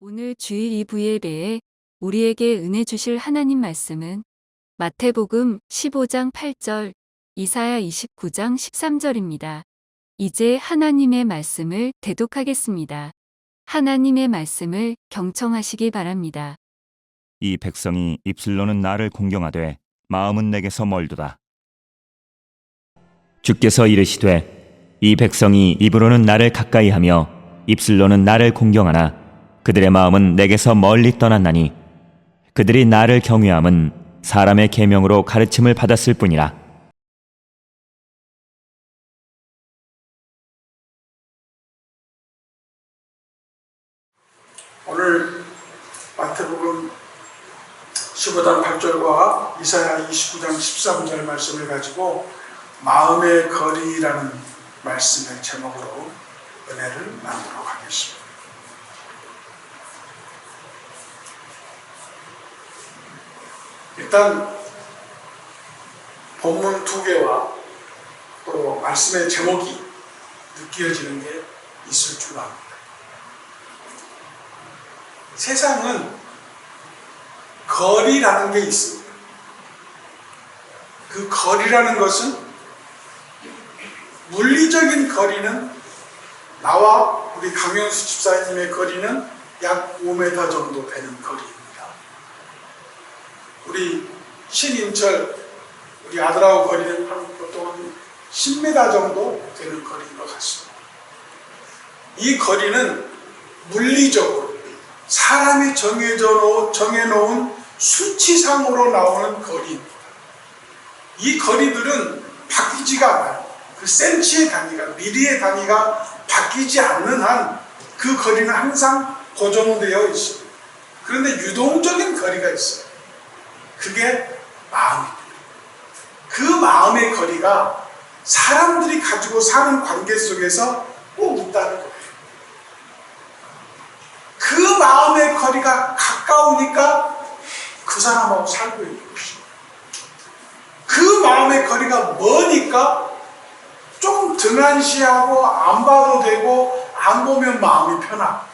오늘 주일 2부 예배에 우리에게 은혜 주실 하나님 말씀은 마태복음 15장 8절, 이사야 29장 13절입니다. 이제 하나님의 말씀을 대독하겠습니다. 하나님의 말씀을 경청하시기 바랍니다. 이 백성이 입술로는 나를 공경하되 마음은 내게서 멀도다. 주께서 이르시되 이 백성이 입으로는 나를 가까이하며 입술로는 나를 공경하나 그들의 마음은 내게서 멀리 떠났나니 그들이 나를 경외함은 사람의 계명으로 가르침을 받았을 뿐이라. 오늘 마태복음 15장 8절과 이사야 29장 13절 말씀을 가지고 마음의 거리라는 말씀의 제목으로 은혜를 나누도록 하겠습니다. 일단 본문 두 개와 또 말씀의 제목이 느껴지는 게 있을 줄 압니다. 세상은 거리라는 게 있습니다. 그 거리라는 것은 물리적인 거리는 나와 우리 강현수 집사님의 거리는 약 5m 정도 되는 거리입니다. 우리 신인철 우리 아들하고 거리는 보통 한 10m 정도 되는 거리인 것 같습니다. 이 거리는 물리적으로 사람이 정해놓은 수치상으로 나오는 거리입니다. 이 거리들은 바뀌지가 않아요. 그 센치의 단위가, 미리의 단위가 바뀌지 않는 한 그 거리는 항상 고정되어 있습니다. 그런데 유동적인 거리가 있어요. 그게 마음입니다. 그 마음의 거리가 사람들이 가지고 사는 관계 속에서 꼭 있다는 거예요. 그 마음의 거리가 가까우니까 그 사람하고 살고 있는 것입니다. 그 마음의 거리가 머니까 좀 등한시하고 안 봐도 되고 안 보면 마음이 편하고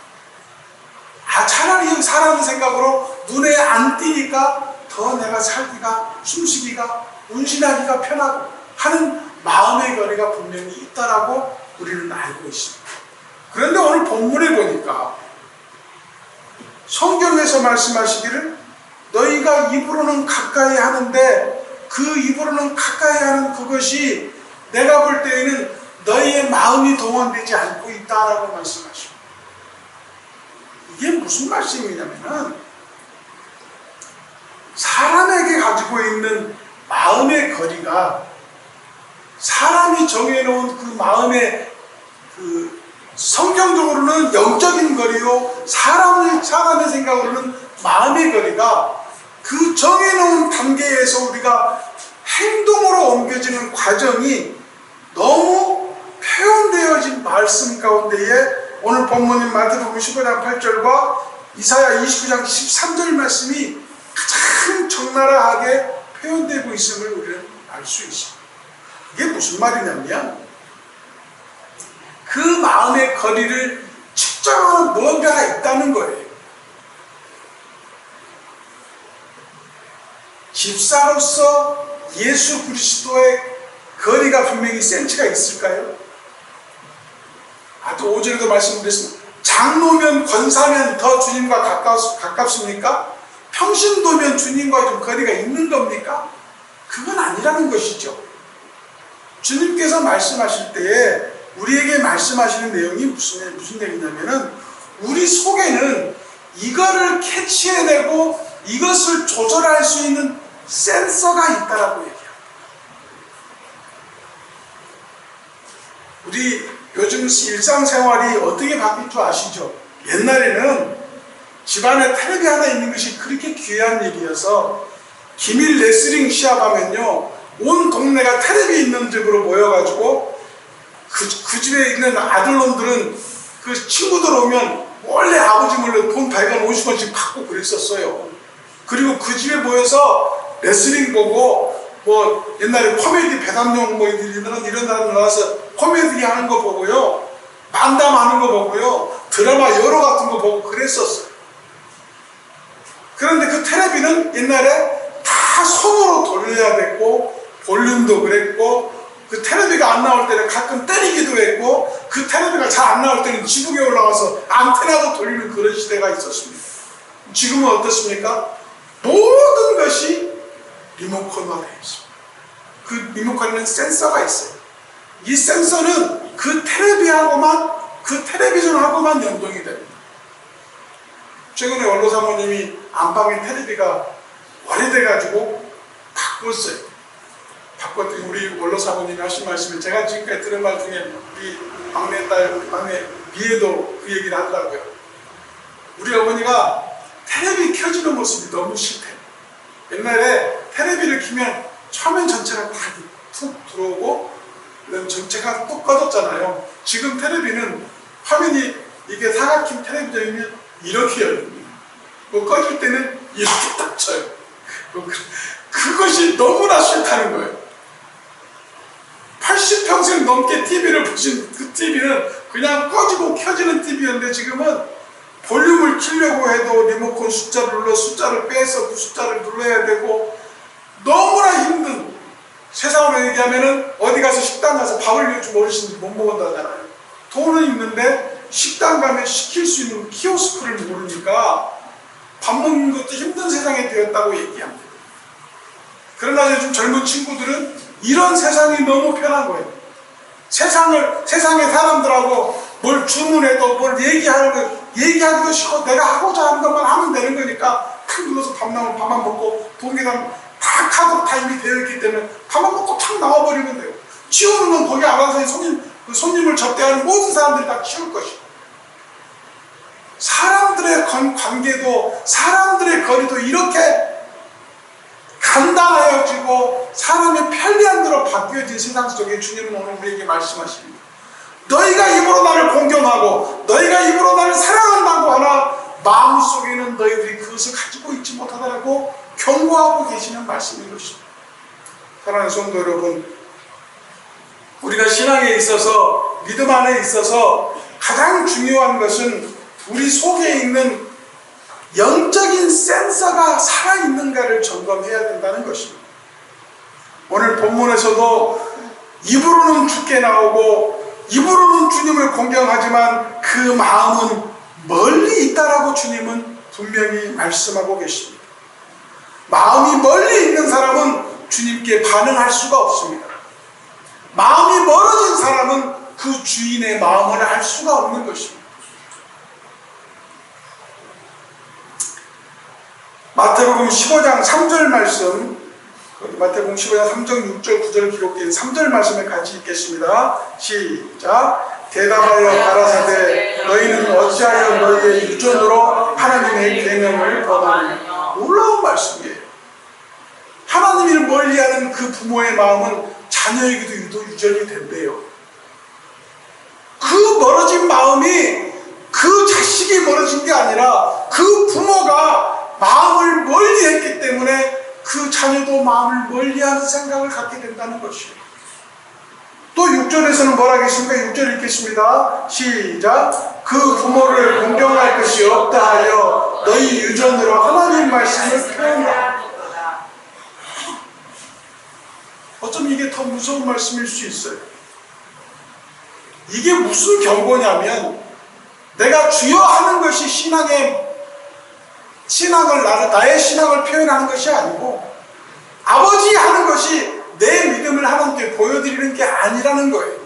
차라리 사람 생각으로 눈에 안 띄니까 더 내가 살기가 숨쉬기가 운신하기가 편하고 하는 마음의 거리가 분명히 있다라고 우리는 알고 있습니다. 그런데 오늘 본문에 보니까 성경에서 말씀하시기를 너희가 입으로는 가까이 하는데 그 입으로는 가까이 하는 그것이 내가 볼 때에는 너희의 마음이 동원되지 않고 있다라고 말씀하십니다. 이게 무슨 말씀이냐면은 사람에게 가지고 있는 마음의 거리가 사람이 정해놓은 그 마음의 성경적으로는 영적인 거리요 사람의 생각으로는 마음의 거리가 그 정해놓은 단계에서 우리가 행동으로 옮겨지는 과정이 너무 표현되어진 말씀 가운데에 오늘 본문인 마태복음 15장 8절과 이사야 29장 13절 말씀이 가장 적나라하게 표현되고 있음을 우리는 알 수 있습니다. 이게 무슨 말이냐면 그 마음의 거리를 측정하는 무언가가 있다는 거예요. 집사로서 예수 그리스도의 거리가 분명히 센치가 있을까요? 또 5절에도 말씀드렸습니다. 장로면 권사면 더 주님과 가깝습니까? 평신도면 주님과 좀 거리가 있는 겁니까? 그건 아니라는 것이죠. 주님께서 말씀하실 때에 우리에게 말씀하시는 내용이 무슨 얘기냐면은 우리 속에는 이거를 캐치해내고 이것을 조절할 수 있는 센서가 있다라고 얘기합니다. 우리 요즘 일상생활이 어떻게 바뀔 줄 아시죠? 옛날에는 집안에 텔레비 하나 있는 것이 그렇게 귀한 일이어서 기밀 레슬링 시합하면요 온 동네가 텔레비 있는 집으로 모여가지고 그 집에 있는 아들놈들은 그 친구들 오면 원래 아버지 몰래 돈 100원 50원씩 받고 그랬었어요. 그리고 그 집에 모여서 레슬링 보고 뭐 옛날에 코미디 배당용 뭐 이런 사람 나와서 코미디 하는 거 보고요 만담하는 거 보고요 드라마 여러 같은 거 보고 그랬었어요. 텔레비는 옛날에 다 손으로 돌려야 됐고 볼륨도 그랬고 그 텔레비가 안 나올 때는 가끔 때리기도 했고 그 텔레비가 잘 안 나올 때는 지붕에 올라가서 안테나도 돌리는 그런 시대가 있었습니다. 지금은 어떻습니까? 모든 것이 리모컨화되어 있습니다. 그 리모컨에는 센서가 있어요. 이 센서는 그 텔레비전하고만 연동이 됩니다. 최근에 원로 사모님이 안방에 텔레비가 오래돼가지고 바꿨어요. 바꿨더니 우리 원로 사모님이 하신 말씀을 제가 지금까지 들은 말 중에 우리 막내 딸, 막내 미애도 그 얘기를 하더라고요. 우리 어머니가 텔레비 켜지는 모습이 너무 싫대요. 옛날에 텔레비를 켜면 화면 전체가 다 툭 들어오고 그다음 전체가 뚝 꺼졌잖아요. 지금 텔레비는 화면이 이게 사각형 텔레비전이면 이렇게 열립니다. 뭐 꺼질 때는 이렇게 딱 쳐요. 그것이 너무나 싫다는 거예요. 80평생 넘게 TV를 보신 그 TV는 그냥 꺼지고 켜지는 TV였는데 지금은 볼륨을 키려고 해도 리모컨 숫자를 눌러 숫자를 빼서 그 숫자를 눌러야 되고 너무나 힘든, 세상으로 얘기하면은 어디 가서 식당 가서 밥을 요즘 어르신들이 못 먹는다잖아요. 돈은 있는데 식당 가면 시킬 수 있는 키오스크를 모르니까 밥 먹는 것도 힘든 세상이 되었다고 얘기합니다. 그러나 요즘 젊은 친구들은 이런 세상이 너무 편한 거예요. 세상의 사람들하고 뭘 주문해도 뭘 얘기하기도 싫고 내가 하고자 하는 것만 하면 되는 거니까 탁 눌러서 밥 나오면 밥만 먹고 동기랑 다 카드 타임이 되어 있기 때문에 밥만 먹고 탁 나와버리면 돼요. 치우는 건 거기 알아서 손님을 접대하는 모든 사람들이 다 치울 것이고 사람들의 관계도 사람들의 거리도 이렇게 간단해지고 사람의 편리한 대로 바뀌어진 세상 속에 주님은 오늘 우리에게 말씀하십니다. 너희가 입으로 나를 공경하고 너희가 입으로 나를 사랑한다고 하나 마음속에는 너희들이 그것을 가지고 있지 못하다라고 경고하고 계시는 말씀인 것입니다. 사랑하는 성도 여러분, 우리가 신앙에 있어서 믿음 안에 있어서 가장 중요한 것은 우리 속에 있는 영적인 센서가 살아있는가를 점검해야 된다는 것입니다. 오늘 본문에서도 입으로는 주께 나오고 입으로는 주님을 공경하지만 그 마음은 멀리 있다라고 주님은 분명히 말씀하고 계십니다. 마음이 멀리 있는 사람은 주님께 반응할 수가 없습니다. 마음이 멀어진 사람은 그 주인의 마음을 알 수가 없는 것입니다. 마태복음 15장 3절 말씀, 마태복음 15장 3절, 6절, 9절 기록된 3절 말씀을 같이 읽겠습니다. 시작. 대답하여 가라사대 너희는 어찌하여 너희의 유전으로 하나님의 계명을 범하느냐. 놀라운 말씀이에요. 하나님을 멀리하는 그 부모의 마음은 자녀에게도 유전이 된대요. 그 멀어진 마음이 그 자식이 멀어진 게 아니라 그 부모가 마음을 멀리했기 때문에 그 자녀도 마음을 멀리하는 생각을 갖게 된다는 것이에요. 또 6절에서는 뭐라 하겠습니까? 6절 읽겠습니다. 시작. 그 부모를 공경할 것이 없다 하여 너희 유전으로 하나님 말씀을 표현하라. 어쩜 이게 더 무서운 말씀일 수 있어요. 이게 무슨 경고냐면 내가 주여 하는 것이 나의 신앙을 표현하는 것이 아니고 아버지 하는 것이 내 믿음을 하나님께 보여드리는 게 아니라는 거예요.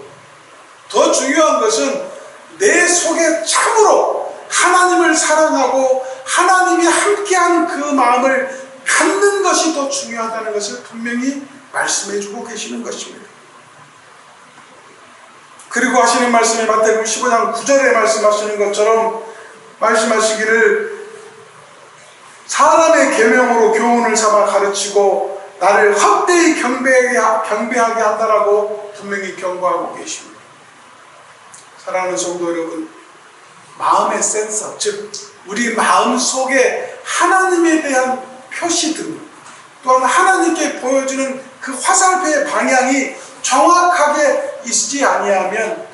더 중요한 것은 내 속에 참으로 하나님을 사랑하고 하나님이 함께하는 그 마음을 갖는 것이 더 중요하다는 것을 분명히 말씀해주고 계시는 것입니다. 그리고 하시는 말씀이 마태복음 15장 9절에 말씀하시는 것처럼 말씀하시기를 사람의 계명으로 교훈을 삼아 가르치고 나를 헛되이 경배하게 한다라고 분명히 경고하고 계십니다. 사랑하는 성도 여러분, 마음의 센서, 즉 우리 마음 속에 하나님에 대한 표시들, 또한 하나님께 보여주는 그 화살표의 방향이 정확하게 있지 아니하면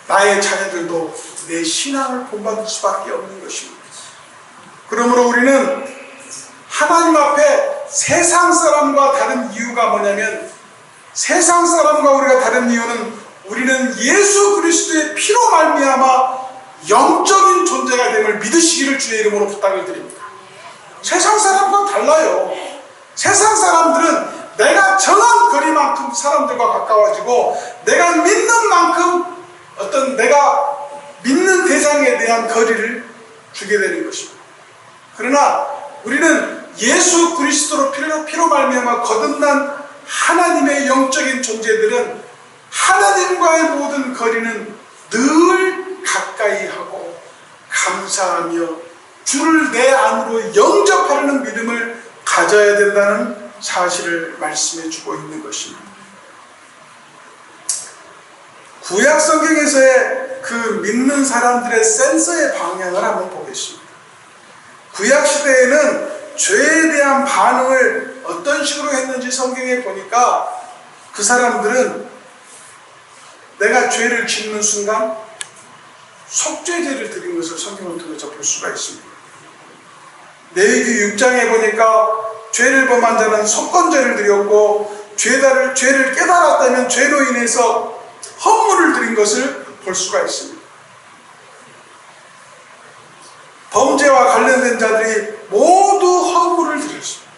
나의 자녀들도 내 신앙을 본받을 수밖에 없는 것입니다. 그러므로 우리는 세상 사람과 다른 이유가 뭐냐면, 세상 사람과 우리가 다른 이유는 우리는 예수 그리스도의 피로 말미암아 영적인 존재가 됨을 믿으시기를 주의 이름으로 부탁을 드립니다. 세상 사람과 달라요. 세상 사람들은 내가 정한 거리만큼 사람들과 가까워지고, 내가 믿는 만큼 어떤 내가 믿는 대상에 대한 거리를 주게 되는 것입니다. 그러나 우리는 예수 그리스도로 피로 말미암아 거듭난 하나님의 영적인 존재들은 하나님과의 모든 거리는 늘 가까이 하고 감사하며 주를 내 안으로 영접하려는 믿음을 가져야 된다는 사실을 말씀해 주고 있는 것입니다. 구약 성경에서의 그 믿는 사람들의 센서의 방향을 한번 보겠습니다. 구약 시대에는 죄에 대한 반응을 어떤 식으로 했는지 성경에 보니까, 그 사람들은 내가 죄를 짓는 순간 속죄제를 드린 것을 성경을 통해서 볼 수가 있습니다. 레위기 6장에 보니까 죄를 범한 자는 속건제를 드렸고, 죄를 깨달았다면 죄로 인해서 헌물을 드린 것을 볼 수가 있습니다. 범죄와 관련된 자들이 모두 헌물을 드렸습니다.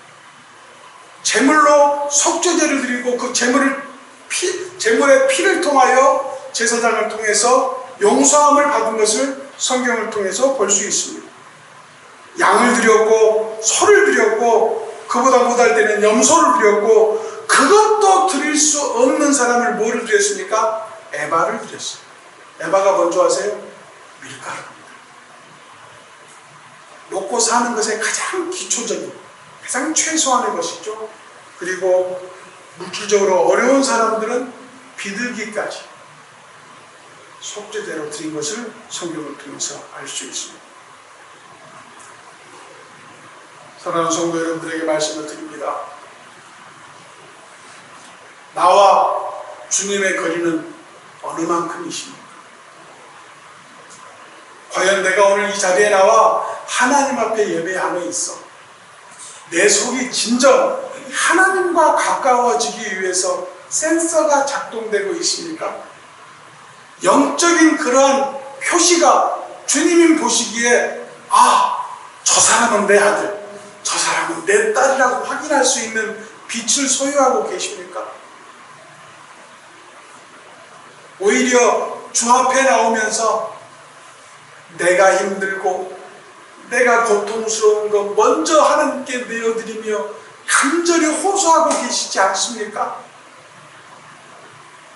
제물로 속죄제를 드리고, 그 제물의 피를 통하여 제사장을 통해서 용서함을 받은 것을 성경을 통해서 볼 수 있습니다. 양을 드렸고, 소를 드렸고, 그보다 못할 때는 염소를 드렸고, 그것도 드릴 수 없는 사람을 뭐를 드렸습니까? 에바를 드렸어요. 에바가 뭔지 아세요? 밀가루입니다. 먹고 사는 것에 가장 기초적인, 가장 최소한의 것이죠. 그리고 물질적으로 어려운 사람들은 비둘기까지 속죄제로 드린 것을 성경을 통해서 알 수 있습니다. 사랑하는 성도 여러분들에게 말씀을 드립니다. 나와 주님의 거리는 어느 만큼이십니까? 과연 내가 오늘 이 자리에 나와 하나님 앞에 예배함에 있어 내 속이 진정 하나님과 가까워지기 위해서 센서가 작동되고 있습니까? 영적인 그러한 표시가 주님이 보시기에, 저 사람은 내 아들, 저 사람은 내 딸이라고 확인할 수 있는 빛을 소유하고 계십니까? 오히려 주 앞에 나오면서 내가 힘들고 내가 고통스러운 것 먼저 하나님께 내어드리며 간절히 호소하고 계시지 않습니까?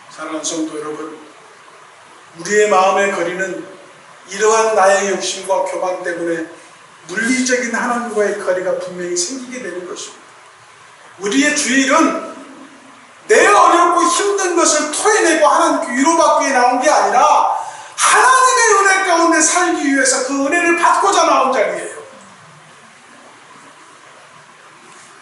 사랑하는 성도 여러분, 우리의 마음의 거리는 이러한 나의 욕심과 교만 때문에 물리적인 하나님과의 거리가 분명히 생기게 되는 것입니다. 우리의 주일은 내 어렵고 힘든 것을 토해내고 하나님께 위로받기 위해 나온 게 아니라 하나님의 은혜 가운데 살기 위해서 그 은혜를 받고자 나온 자리예요.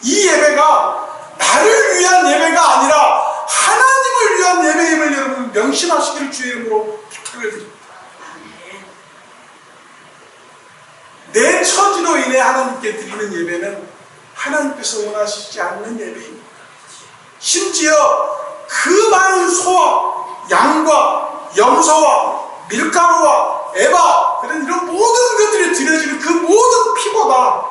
이 예배가 나를 위한 예배가 아니라 하나님을 위한 예배임을 여러분 명심하시기를 주의 이름으로 부탁을 드립니다. 내 처지로 인해 하나님께 드리는 예배는 하나님께서 원하시지 않는 예배입니다. 심지어 그 많은 소와 양과 염소와 밀가루와 에바, 이런 모든 것들이 드려지는 그 모든 피보다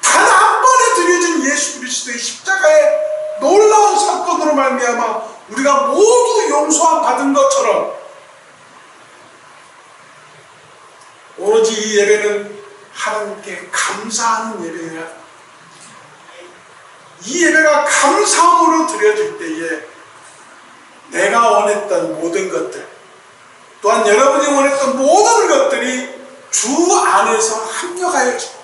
단 한 번에 드려진 예수 그리스도의 십자가의 놀라운 사건으로 말미암아 우리가 모두 용서함 받은 것처럼, 오로지 이 예배는 하나님께 감사하는 예배여야 합니다. 이 예배가 감사함으로 드려질 때에 내가 원했던 모든 것들, 또한 여러분이 원했던 모든 것들이 주 안에서 합력하여지고,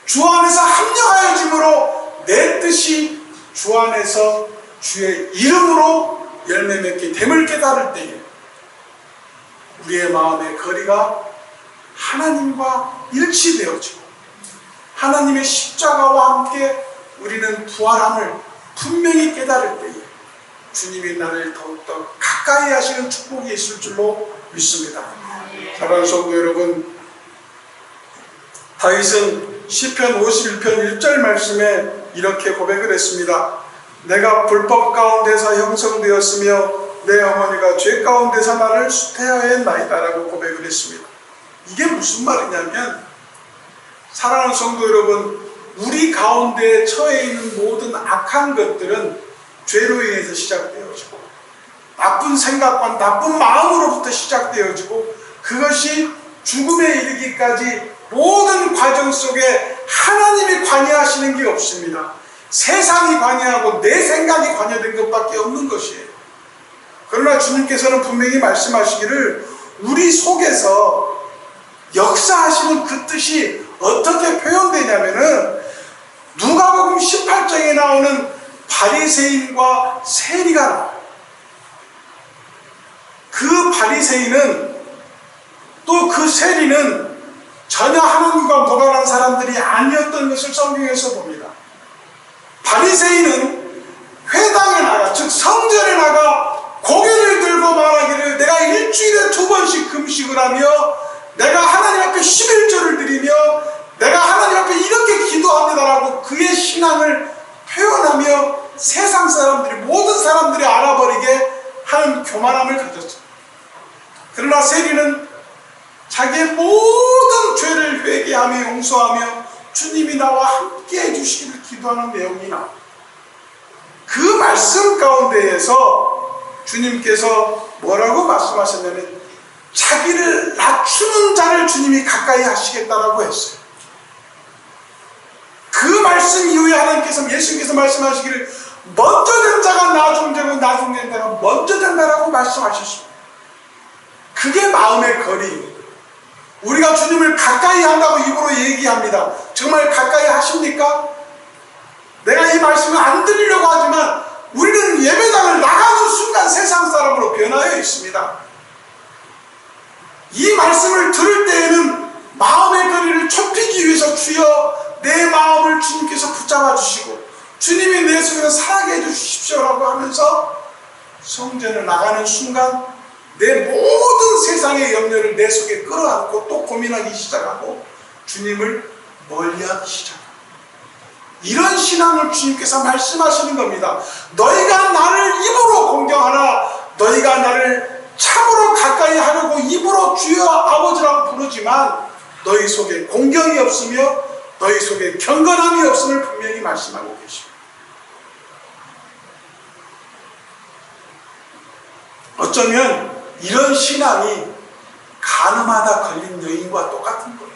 주 안에서 합력하여짐으로 내 뜻이 주 안에서 주의 이름으로 열매 맺게 됨을 깨달을 때에 우리의 마음의 거리가 하나님과 일치되어지고, 하나님의 십자가와 함께 우리는 부활함을 분명히 깨달을 때에 주님이 나를 더욱더 가까이 하시는 축복이 있을 줄로 믿습니다. 사랑하는 성도 여러분, 다윗은 시편 51편 1절 말씀에 이렇게 고백을 했습니다. 내가 불법 가운데서 형성되었으며 내 어머니가 죄 가운데서 나를 수태하였나이다 라고 고백을 했습니다. 이게 무슨 말이냐면, 사랑하는 성도 여러분, 우리 가운데 처해 있는 모든 악한 것들은 죄로 인해서 시작되어지고, 나쁜 생각과 나쁜 마음으로부터 시작되어지고, 그것이 죽음에 이르기까지 모든 과정 속에 하나님이 관여하시는 게 없습니다. 세상이 관여하고 내 생각이 관여된 것밖에 없는 것이에요. 그러나 주님께서는 분명히 말씀하시기를, 우리 속에서 역사하시는 그 뜻이 어떻게 표현되냐면은, 누가복음 18장에 나오는 바리새인과 세리가 나와요. 그 바리새인은, 또 그 세리는 전혀 하나님과 무관한 사람들이 아니었던 것을 성경에서 봅니다. 바리새인은 회당에 나가, 즉 성전에 나가 고개를 들고 말하기를, 내가 일주일에 2번씩 금식을 하며 내가 하나님 앞에 11조를 드리며 내가 하나님 앞에 이렇게 기도합니다라고 그의 신앙을 표현하며 세상 사람들이, 모든 사람들이 알아버리게 하는 교만함을 가졌습니다. 그러나 세리는 자기의 모든 죄를 회개하며 용서하며 주님이 나와 함께 해주시기를 기도하는 내용이 나옵니다. 그 말씀 가운데에서 주님께서 뭐라고 말씀하셨냐면, 자기를 낮추는 자를 주님이 가까이 하시겠다라고 했어요. 그 말씀 이후에 하나님께서, 예수님께서 말씀하시기를, 먼저 된 자가 나중 되고 나중 된 자가 먼저 된다라고 말씀하셨습니다. 그게 마음의 거리입니다. 우리가 주님을 가까이 한다고 입으로 얘기합니다. 정말 가까이 하십니까? 내가 이 말씀을 안 드리려고 하지만 우리는 예배당을 나가는 순간 세상 사람으로 변화해 있습니다. 이 말씀을 들을 때에는 마음의 거리를 좁히기 위해서, 주여 내 마음을 주님께서 붙잡아 주시고 주님이 내 속에서 살게 해주십시오라고 하면서 성전을 나가는 순간 내 모든 세상의 염려를 내 속에 끌어안고 또 고민하기 시작하고 주님을 멀리하기 시작합니다. 이런 신앙을 주님께서 말씀하시는 겁니다. 너희가 나를 입으로 공경하라, 너희가 나를 참으로 가까이 하려고 입으로 주여 아버지라고 부르지만 너희 속에 공경이 없으며 너희 속에 경건함이 없음을 분명히 말씀하고 계십니다. 어쩌면 이런 신앙이 간음하다 걸린 여인과 똑같은 거예요.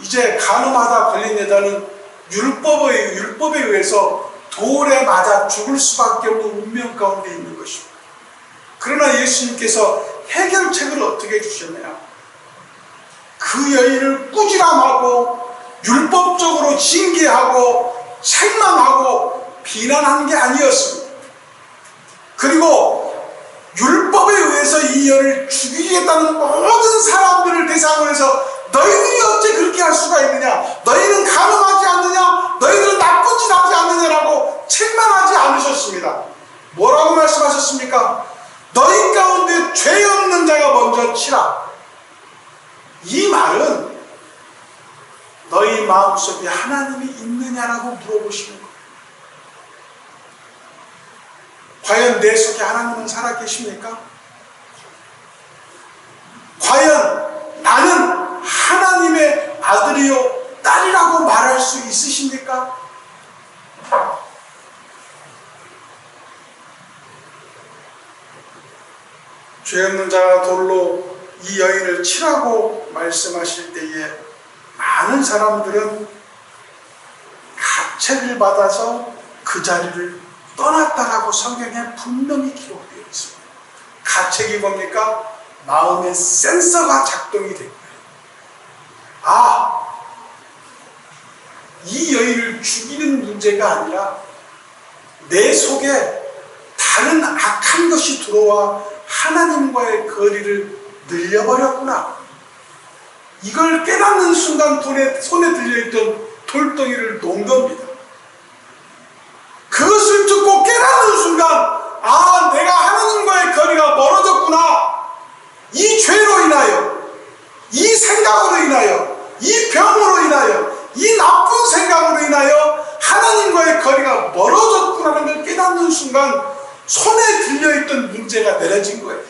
이제 간음하다 걸린 여자는 율법에 의해서 돌에 맞아 죽을 수밖에 없는 운명 가운데 있는 것입니다. 그러나 예수님께서 해결책을 어떻게 주셨냐? 그 여인을 꾸지람하고 율법적으로 징계하고 책망하고 비난한 게 아니었습니다. 그리고 율법에 의해서 이 여인을 죽이겠다는 모든 사람들을 대상으로 해서 너희들이 어째 그렇게 할 수가 있느냐? 너희는 간음하지 않느냐? 너희들은 나쁜 짓 하지 않느냐라고 책망하지 않으셨습니다. 뭐라고 말씀하셨습니까? 너희 가운데 죄 없는 자가 먼저 치라. 이 말은 너희 마음속에 하나님이 있느냐라고 물어보시는 거예요. 과연 내 속에 하나님은 살아계십니까? 과연 나는 하나님의 아들이요 딸이라고 말할 수 있으십니까? 죄 없는 자가 돌로 이 여인을 치라고 말씀하실 때에 많은 사람들은 가책을 받아서 그 자리를 떠났다라고 성경에 분명히 기록되어 있습니다. 가책이 뭡니까? 마음의 센서가 작동이 된 거예요. 아, 이 여인을 죽이는 문제가 아니라 내 속에 다른 악한 것이 들어와 하나님과의 거리를 늘려버렸구나. 이걸 깨닫는 순간 손에 들려있던 돌덩이를 놓은 겁니다. 그것을 듣고 깨닫는 순간, 아, 내가 하나님과의 거리가 멀어졌구나. 이 생각으로 인하여, 이 병으로 인하여, 이 나쁜 생각으로 인하여 하나님과의 거리가 멀어졌구나는 걸 깨닫는 순간 손에 들려있던 문제가 내려진 거예요.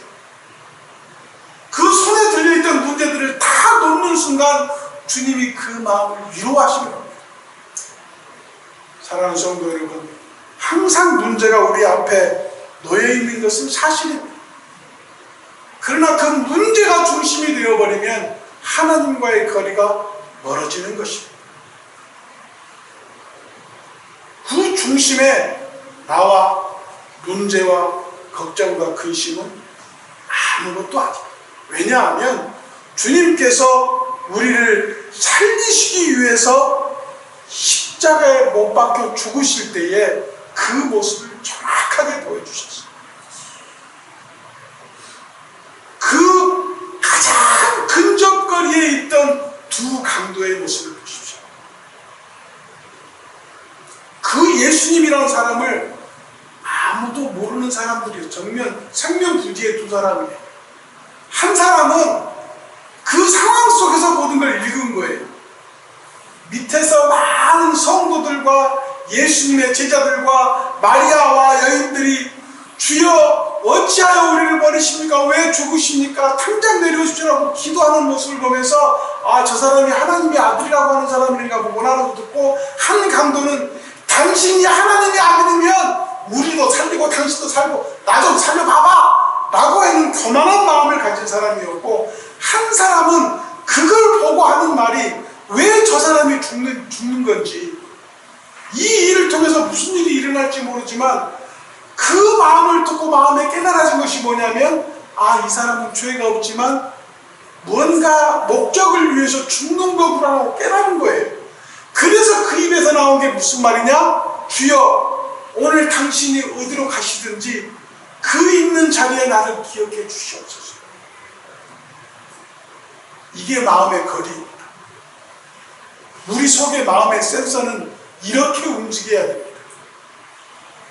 그 손에 들려있던 문제들을 다 놓는 순간 주님이 그 마음을 위로하시는 겁니다. 사랑하는 성도 여러분, 항상 문제가 우리 앞에 놓여있는 것은 사실입니다. 그러나 그 문제가 중심이 되어버리면 하나님과의 거리가 멀어지는 것입니다. 그 중심에 나와 문제와 걱정과 근심은 아무것도 아닙니다. 왜냐하면 주님께서 우리를 살리시기 위해서 십자가에 못 박혀 죽으실 때에 그 모습을 정확하게 보여주셨어요. 그 가장 근접거리에 있던 두 강도의 모습을 보십시오. 그 예수님이라는 사람을 아무도 모르는 사람들이에요. 정면 생면부지의 두 사람이에요. 한 사람은 그 상황 속에서 모든 걸 읽은 거예요. 밑에서 많은 성도들과 예수님의 제자들과 마리아와 여인들이 주여 어찌하여 우리를 버리십니까? 왜 죽으십니까? 당장 내려오십시오라고 기도하는 모습을 보면서 아, 저 사람이 하나님의 아들이라고 하는 사람인가 보구나라고 듣고, 한 강도는 당신이 하나님의 아들이면 우리도 살리고 당신도 살고 나 좀 살려봐봐 라고 하는 교만한 마음을 가진 사람이었고, 한 사람은 그걸 보고 하는 말이 왜 저 사람이 죽는 건지, 이 일을 통해서 무슨 일이 일어날지 모르지만 그 마음을 듣고 마음에 깨달아진 것이 뭐냐면, 아, 이 사람은 죄가 없지만 뭔가 목적을 위해서 죽는 거구나라고 깨달은 거예요. 그래서 그 입에서 나온 게 무슨 말이냐? 주여, 오늘 당신이 어디로 가시든지 그 있는 자리에 나를 기억해 주시옵소서. 이게 마음의 거리입니다. 우리 속의 마음의 센서는 이렇게 움직여야 됩니다.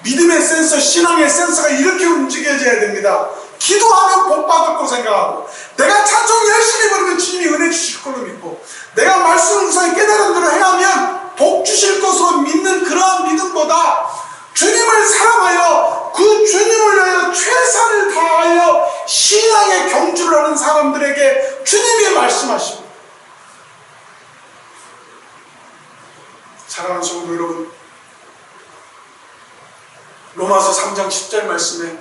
믿음의 센서, 신앙의 센서가 이렇게 움직여져야 됩니다. 기도하면 복 받을 거 생각하고, 내가 찬송 열심히 부르면 주님이 은혜 주실 걸로 믿고, 내가 말씀 우선 깨달은 대로 행하면 복 주실 것으로 믿는 그러한 믿음보다 주님을 사랑하여 그 주님을 위하여 최선을 다하여 신앙의 경주를 하는 사람들에게 주님이 말씀하십니다. 사랑하는 성도 여러분, 로마서 3장 10절 말씀에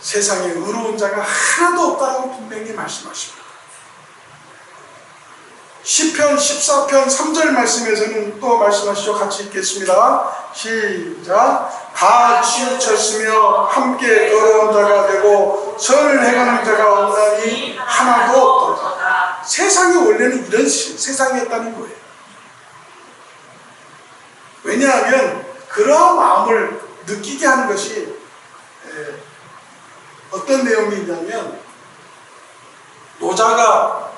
세상에 의로운 자가 하나도 없다라고 분명히 말씀하십니다. 시편 14편 3절 말씀에서는 또 말씀하시죠. 같이 읽겠습니다. 시작. 다 치우쳤으며 함께 더러운 자가 되고 선을 행하는 자가 없나니 하나도 없도다. 세상이 원래는 이런 세상이었다는 거예요. 왜냐하면 그러한 마음을 느끼게 하는 것이 어떤 내용이 있냐면, 노자가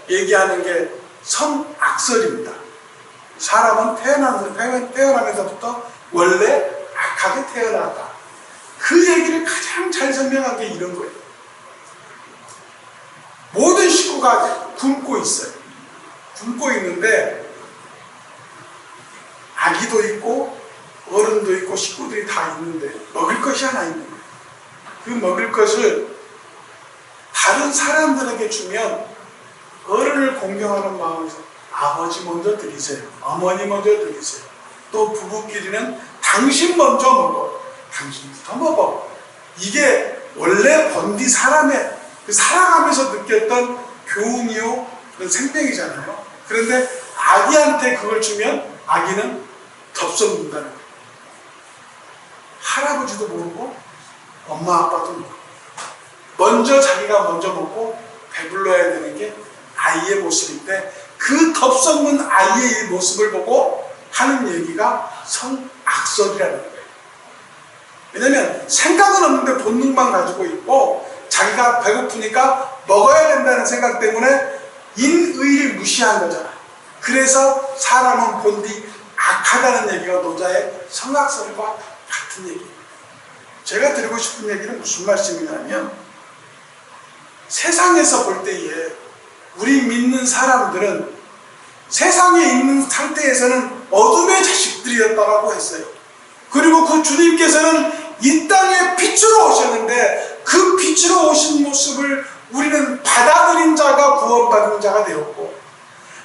얘기하는 게 성악설입니다. 사람은 태어나면서부터 원래 악하게 태어났다. 그 얘기를 가장 잘 설명한 게 이런 거예요. 모든 식구가 굶고 있어요. 굶고 있는데 아기도 있고 어른도 있고 식구들이 다 있는데 먹을 것이 하나 있는 거예요. 그 먹을 것을 다른 사람들에게 주면 어른을 공경하는 마음에서 아버지 먼저 드리세요, 어머니 먼저 드리세요, 또 부부끼리는 당신 먼저 먹어, 당신부터 먹어. 이게 원래 번디 사람의 살아가면서 느꼈던 교훈이요 그런 생명이잖아요. 그런데 아기한테 그걸 주면 아기는 덥석는다는 거예요. 할아버지도 모르고 엄마 아빠도 모르고 먼저 자기가 먼저 먹고 배불러야 되는 게 아이의 모습인데, 그 덥석는 아이의 모습을 보고 하는 얘기가 성악설이라는 거예요. 왜냐면 생각은 없는데 본능만 가지고 있고, 자기가 배고프니까 먹어야 된다는 생각 때문에 인의를 무시한 거잖아. 그래서 사람은 본디 악하다는 얘기가 노자의 성악설과 같은 얘기예요. 제가 드리고 싶은 얘기는 무슨 말씀이냐면, 세상에서 볼 때에 우리 믿는 사람들은 세상에 있는 상태에서는 어둠의 자식들이었다고 했어요. 그리고 그 주님께서는 이 땅에 빛으로 오셨는데 그 빛으로 오신 모습을 우리는 받아들인 자가 구원받은 자가 되었고,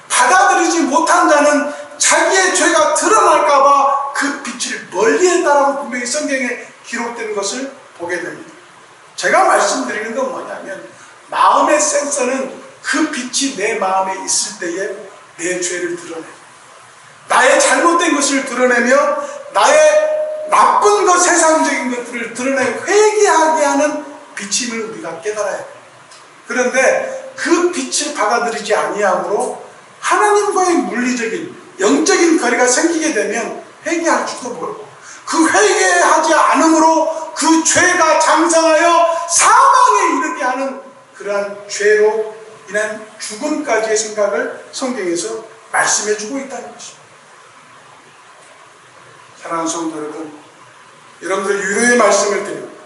받아들이지 못한 자는 자기의 죄가 드러날까봐 그 빛을 멀리했다라고 분명히 성경에 기록된 것을 보게 됩니다. 제가 말씀드리는 건 뭐냐면, 마음의 센서는 그 빛이 내 마음에 있을 때에 내 죄를 드러내고, 나의 잘못된 것을 드러내며 나의 나쁜 것, 세상적인 것들을 드러내고 회개하게 하는 빛임을 우리가 깨달아야 해요. 그런데 그 빛을 받아들이지 아니함으로 하나님과의 물리적인 영적인 거리가 생기게 되면 회개할 줄도 모르고, 그 회개하지 않음으로 그 죄가 장성하여 사망에 이르게 하는 그러한 죄로 인한 죽음까지의 생각을 성경에서 말씀해 주고 있다는 것입니다. 사랑하는 성도 여러분, 여러분들 유로의 말씀을 드립니다.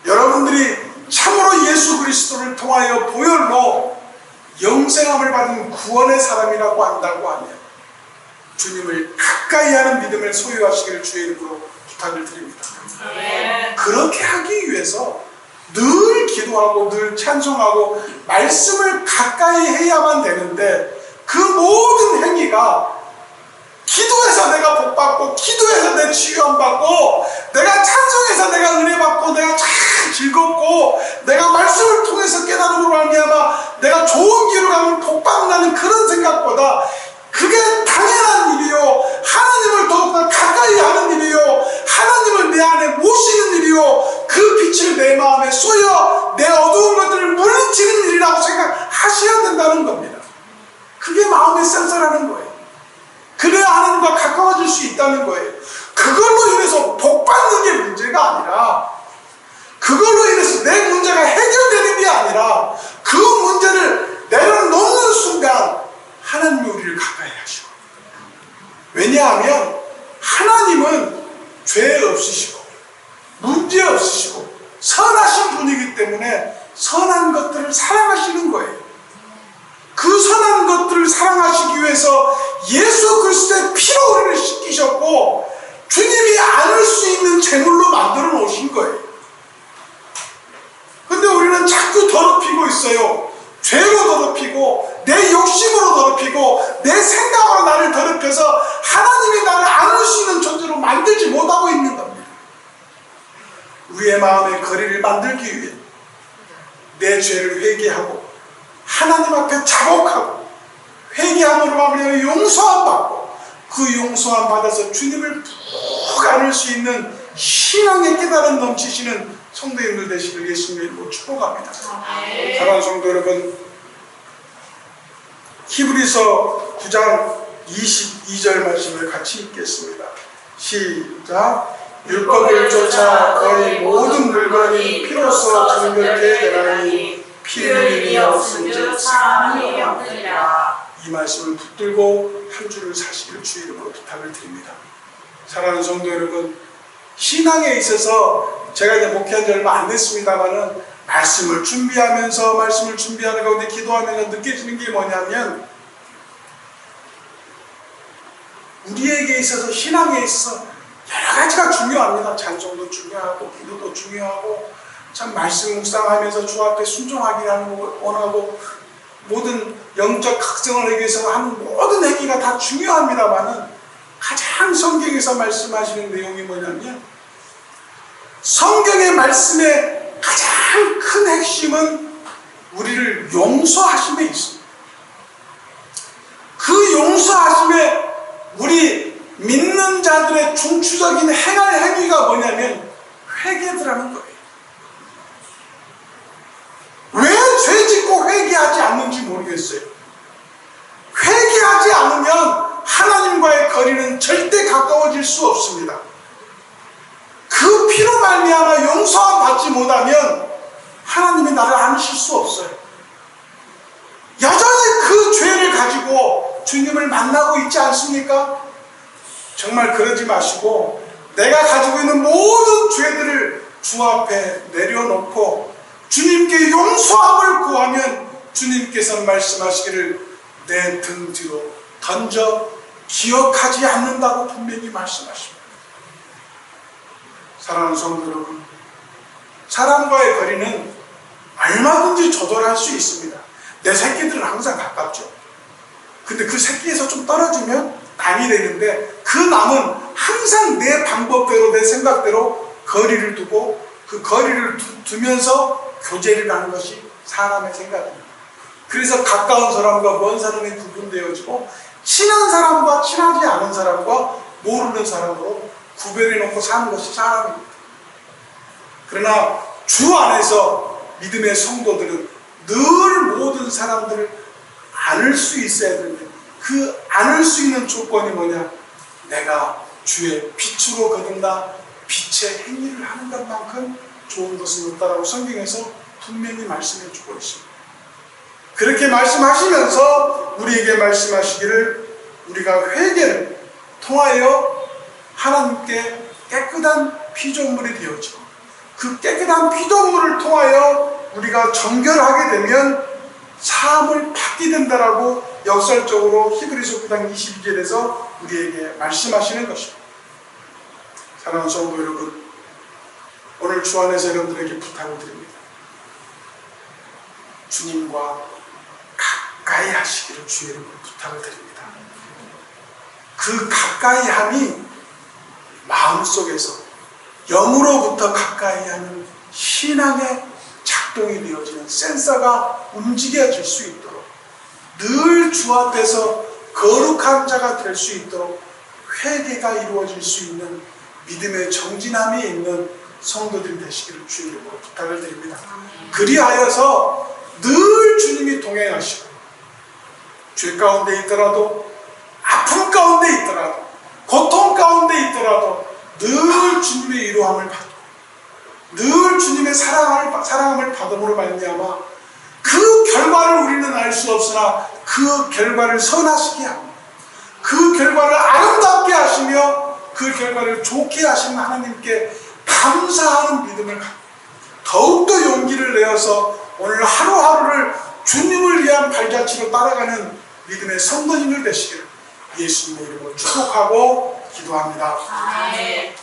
여러분들이 참으로 예수 그리스도를 통하여 보혈로 영생함을 받은 구원의 사람이라고 한다고 하면 주님을 가까이 하는 믿음을 소유하시기를 주의 이름으로 부탁을 드립니다. 그렇게 하기 위해서 늘 기도하고 늘 찬송하고 말씀을 가까이 해야만 되는데, 그 모든 행위가 기도해서 내가 복받고, 기도해서 내 치유함 받고, 내가 찬송해서 내가 은혜 받고, 내가 참 즐겁고, 내가 말씀을 통해서 깨달음으로 말미암아 내가 좋은 길로 가면 복받는다는 그런 생각보다, 그게 당연한 일이요, 하나님을 더욱더 가까이 하는 일이요, 하나님을 내 안에 모시는 일이요, 그 빛을 내 마음에 쏘여 내 어두운 것들을 물리치는 일이라고 생각하셔야 된다는 겁니다. 그게 마음의 센서라는 거예요. 그래야 하나님과 가까워질 수 있다는 거예요. 그걸로 인해서 복받는 게 문제가 아니라, 그걸로 인해서 내 문제가 해결되는 게 아니라, 그 문제를 내려놓는 순간 하나님이 우리를 가까이 하시고, 왜냐하면 하나님은 죄 없으시고 문제 없으시고 선하신 분이기 때문에 선한 것들을 사랑하시는 거예요. 그 선한 것들을 사랑하시기 위해서 예수 그리스도의 피로 우리를 씻기셨고, 주님이 안을 수 있는 제물로 만들어 놓으신 거예요. 근데 우리는 자꾸 더럽히고 있어요. 죄로 더럽히고, 내 욕심으로 더럽히고, 내 생각으로 나를 더럽혀서 하나님이 나를 안을 수 있는 존재로 만들지 못하고 있는 겁니다. 우리의 마음의 거리를 만들기 위해 내 죄를 회개하고 하나님 앞에 자복하고 회개함으로 말미암아 용서함 받고, 그 용서함 받아서 주님을 푹 안을 수 있는 신앙의 깨달음 넘치시는 성도님들 되시길 예수님의 이름으로 축복합니다. 사랑하는 성도 여러분, 히브리서 9장 22절 말씀을 같이 읽겠습니다. 시작. 율법을 쫓아 거의 모든 물건이 피로써 정결케 되나니 피 흘림이 없은즉 사함이 없느니라. 이 말씀을 붙들고 한 주를 사시길 주의 이름으로 부탁을 드립니다. 사랑하는 성도 여러분, 신앙에 있어서 제가 이제 목회한 지 얼마 안 됐습니다만은 말씀을 준비하는 가운데 기도하면서 느껴지는 게 뭐냐면, 우리에게 있어서 신앙에 있어서 여러 가지가 중요합니다. 찬송도 중요하고 기도도 중요하고, 참 말씀 묵상하면서 주 앞에 순종하기를 원하고, 모든 영적 각성을 하기 위해서 하는 모든 행위가 다 중요합니다만은, 가장 성경에서 말씀하시는 내용이 뭐냐면, 성경의 말씀의 가장 큰 핵심은 우리를 용서하심에 있습니다. 그 용서하심에 우리 믿는 자들의 중추적인 행할 행위가 뭐냐면 회개들하는 거예요. 왜 죄 짓고 회개하지 않는지 모르겠어요. 회개하지 않으면 하나님과의 거리는 절대 가까워질 수 없습니다. 그 피로 말미암아 용서함 받지 못하면 하나님이 나를 안으실 수 없어요. 여전히 그 죄를 가지고 주님을 만나고 있지 않습니까? 정말 그러지 마시고, 내가 가지고 있는 모든 죄들을 주 앞에 내려놓고 주님께 용서함을 구하면 주님께서 말씀하시기를 내 등 뒤로 던져 기억하지 않는다고 분명히 말씀하십니다. 사랑하는 성도 여러분, 사람과의 거리는 얼마든지 조절할 수 있습니다. 내 새끼들은 항상 가깝죠. 근데 그 새끼에서 좀 떨어지면 남이 되는데, 그 남은 항상 내 방법대로, 내 생각대로 거리를 두고 그 거리를 두면서 교제를 하는 것이 사람의 생각입니다. 그래서 가까운 사람과 먼 사람이 구분되어지고, 친한 사람과 친하지 않은 사람과 모르는 사람으로 구별해 놓고 사는 것이 사람입니다. 그러나 주 안에서 믿음의 성도들은 늘 모든 사람들을 안을 수 있어야 되는데, 그 안을 수 있는 조건이 뭐냐? 내가 주의 빛으로 거듭나 빛의 행위를 하는 것만큼 좋은 것은 없다라고 성경에서 분명히 말씀해 주고 있습니다. 그렇게 말씀하시면서 우리에게 말씀하시기를, 우리가 회개를 통하여 하나님께 깨끗한 피조물이 되어지고, 그 깨끗한 피조물을 통하여 우리가 정결하게 되면 사함을 받게 된다라고 역설적으로 히브리서 9장 22절에서 우리에게 말씀하시는 것입니다. 사랑하는 성도 여러분, 오늘 주 안에서 여러분들에게 부탁을 드립니다. 주님과 가까이 하시기를 주의 이름으로 부탁을 드립니다. 그 가까이 함이 마음속에서 영으로부터 가까이 하는 신앙의 작동이 되어지는 센서가 움직여질 수 있도록, 늘 주 앞에서 거룩한 자가 될 수 있도록 회개가 이루어질 수 있는 믿음의 정진함이 있는 성도들이 되시기를 주의 이름으로 부탁을 드립니다. 그리하여서 늘 주님이 동행하시고, 죄 가운데 있더라도, 아픔 가운데 있더라도, 고통 가운데 있더라도 늘 주님의 위로함을 받고, 늘 주님의 사랑함을 받음으로 말미암아 그 결과를 우리는 알 수 없으나 그 결과를 선하시게 합니다. 그 결과를 아름답게 하시며 그 결과를 좋게 하시는 하나님께 감사하는 믿음을 갖고 더욱더 용기를 내어서 오늘 하루하루를 주님을 위한 발자취로 따라가는 믿음의 성도님들 되시기를 예수님의 이름으로 축복하고 기도합니다. 아멘.